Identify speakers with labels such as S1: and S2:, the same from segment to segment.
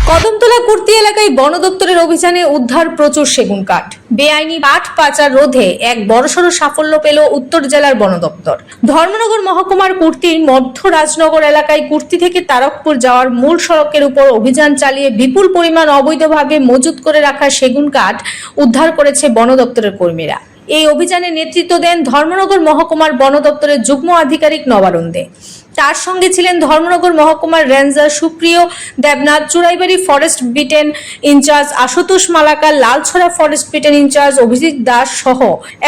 S1: কদমতলা কুর্তি এলাকায় বন দপ্তরের অভিযানে উদ্ধার প্রচুর সেগুন কাঠ। বেআইনি কাঠ পাচার রোধে এক বড়সড় সাফল্য পেল উত্তর জেলার বন দপ্তর। ধর্মনগর মহকুমার কুর্তির মধ্য রাজনগর এলাকায় কুর্তি থেকে তারকপুর যাওয়ার মূল সড়কের উপর অভিযান চালিয়ে বিপুল পরিমাণ অবৈধভাবে মজুত করে রাখা সেগুন কাঠ উদ্ধার করেছে বন দপ্তরের কর্মীরা। এই অভিযানে নেতৃত্ব দেন ধর্মনগর মহকুমার বন দপ্তরের যুগ্ম আধিকারিক নবারুণ দে। তার সঙ্গে ছিলেন ধর্মনগর মহকুমার রেঞ্জার সুপ্রিয় দেবনাথ, চুরাইবাড়ি ফরেস্ট বিটেন ইনচার্জ আশুতোষ মালাকার, লালছড়া ফরেস্ট বিটেন ইনচার্জ অভিজিৎ দাস সহ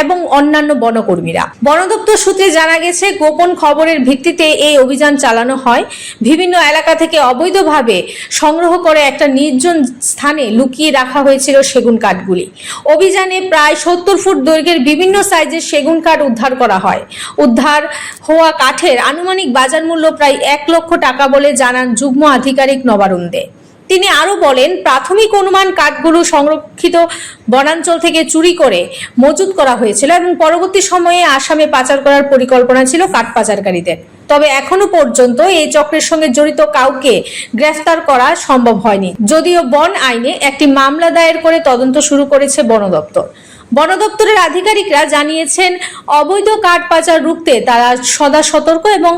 S1: এবং অন্যান্য বনকর্মীরা। বন দপ্তর সূত্রে জানা গেছে, গোপন খবরের ভিত্তিতে এই অভিযান চালানো হয়। বিভিন্ন এলাকা থেকে অবৈধভাবে সংগ্রহ করে একটা নির্জন স্থানে লুকিয়ে রাখা হয়েছিল সেগুন কাঠগুলি। অভিযানে প্রায় 70 ফুট দৈর্ঘ্যের বিভিন্ন সাইজের সেগুন কাঠ উদ্ধার করা হয়। উদ্ধার হওয়া কাঠের আনুমানিক বাজার মূল্য প্রায় 1 লক্ষ টাকা বলে জানান যুগ্ম আধিকারিক নবারুণ দে। তিনি আরো বলেন, প্রাথমিক অনুমান কাঠগুলো সংরক্ষিত বনাঞ্চল থেকে চুরি করে মজুত করা হয়েছিল এবং পরবর্তী সময়ে আসামে পাচার করার পরিকল্পনা ছিল কাঠ পাচারকারীদের। তবে এখনো পর্যন্ত এই চক্রের সঙ্গে জড়িত কাউকে গ্রেফতার করা সম্ভব হয়নি, যদিও বন আইনে একটি মামলা দায়ের করে তদন্ত শুরু করেছে বন দপ্তর। বন দপ্তরের আধিকারিকরা জানিয়েছেন, অবৈধ কাঠ পাচার রুখতে তারা সদা সতর্ক এবং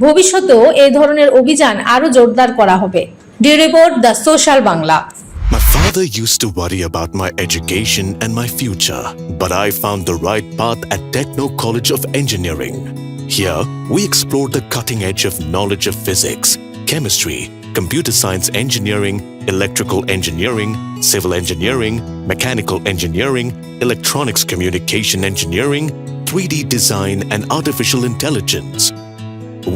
S1: ভবিষ্যতেও এই ধরনের অভিযান আরো জোরদার করা হবে। D report, the social Bangla.
S2: My father used to worry about my education and my future, but I found the right path at Techno College of Engineering. Here, we explore the cutting edge of knowledge of physics, chemistry, computer science engineering, electrical engineering, civil engineering, mechanical engineering, electronics communication engineering, 3D design, and artificial intelligence.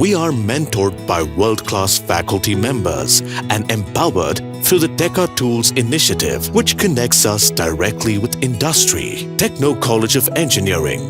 S2: We are mentored by world-class faculty members and empowered through the Teka Tools initiative, which connects us directly with industry. Techno College of Engineering,